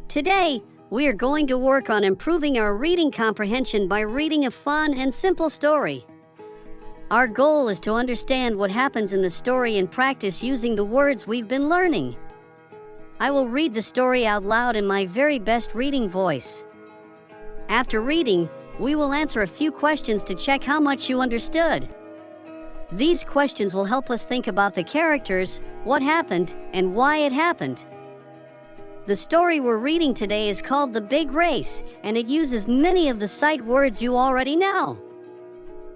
Today, we are going to work on improving our reading comprehension by reading a fun and simple story. Our goal is to understand what happens in the story and practice using the words we've been learning. I will read the story out loud in my very best reading voice. After reading, we will answer a few questions to check how much you understood. These questions will help us think about the characters, what happened, and why it happened. The story we're reading today is called The Big Race, and it uses many of the sight words you already know.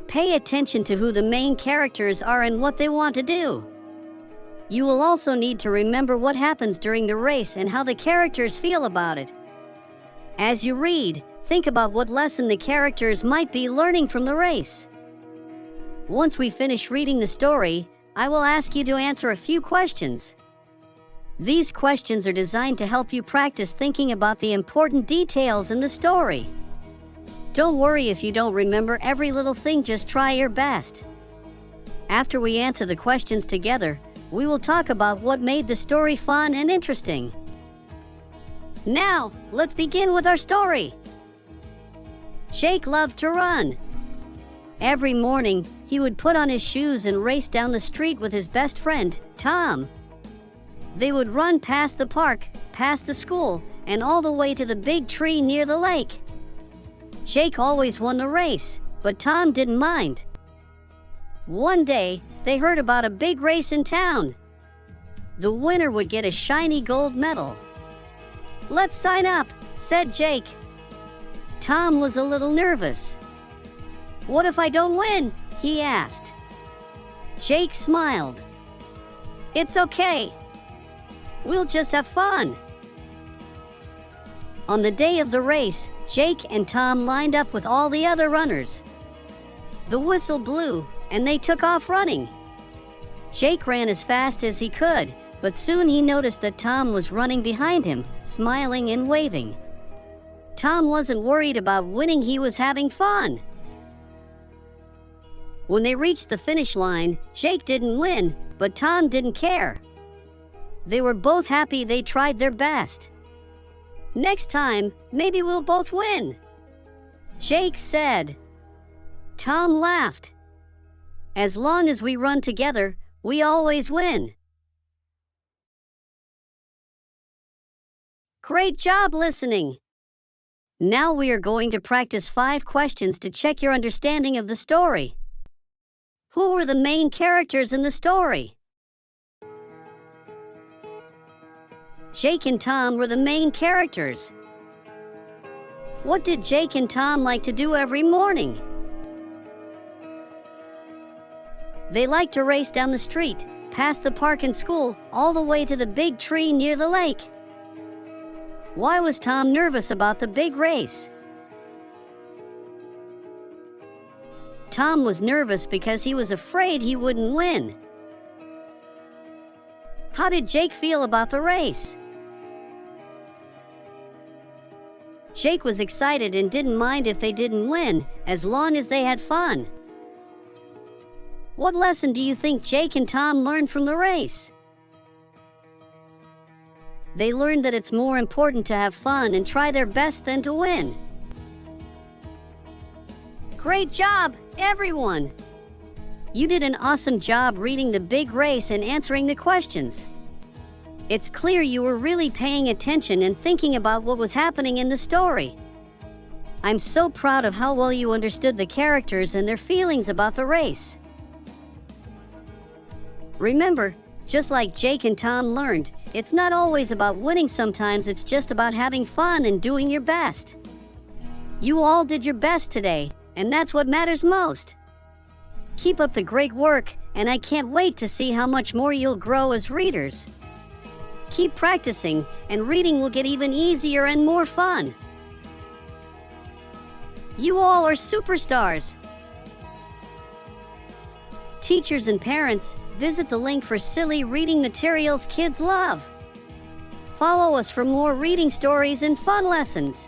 Pay attention to who the main characters are and what they want to do. You will also need to remember what happens during the race and how the characters feel about it. As you read, think about what lesson the characters might be learning from the race. Once we finish reading the story, I will ask you to answer a few questions. These questions are designed to help you practice thinking about the important details in the story. Don't worry if you don't remember every little thing, just try your best. After we answer the questions together, we will talk about what made the story fun and interesting. Now, let's begin with our story. Jake loved to run. Every morning, he would put on his shoes and race down the street with his best friend, Tom. They would run past the park, past the school, and all the way to the big tree near the lake. Jake always won the race, but Tom didn't mind. One day, they heard about a big race in town. The winner would get a shiny gold medal. "Let's sign up," said Jake. Tom was a little nervous. "What if I don't win?" he asked. Jake smiled. "It's okay. We'll just have fun." On the day of the race, Jake and Tom lined up with all the other runners. The whistle blew, and they took off running. Jake ran as fast as he could, but soon he noticed that Tom was running behind him, smiling and waving. Tom wasn't worried about winning, he was having fun. When they reached the finish line, Jake didn't win, but Tom didn't care. They were both happy they tried their best. "Next time, maybe we'll both win," Jake said. Tom laughed. "As long as we run together, we always win." Great job listening! Now we are going to practice 5 questions to check your understanding of the story. Who were the main characters in the story? Jake and Tom were the main characters. What did Jake and Tom like to do every morning? They liked to race down the street, past the park and school, all the way to the big tree near the lake. Why was Tom nervous about the big race? Tom was nervous because he was afraid he wouldn't win. How did Jake feel about the race? Jake was excited and didn't mind if they didn't win, as long as they had fun. What lesson do you think Jake and Tom learned from the race? They learned that it's more important to have fun and try their best than to win. Great job, everyone! You did an awesome job reading The Big Race and answering the questions. It's clear you were really paying attention and thinking about what was happening in the story. I'm so proud of how well you understood the characters and their feelings about the race. Remember, just like Jake and Tom learned, it's not always about winning, sometimes it's just about having fun and doing your best. You all did your best today, and that's what matters most. Keep up the great work, and I can't wait to see how much more you'll grow as readers. Keep practicing, and reading will get even easier and more fun. You all are superstars! Teachers and parents, visit the link for silly reading materials kids love. Follow us for more reading stories and fun lessons.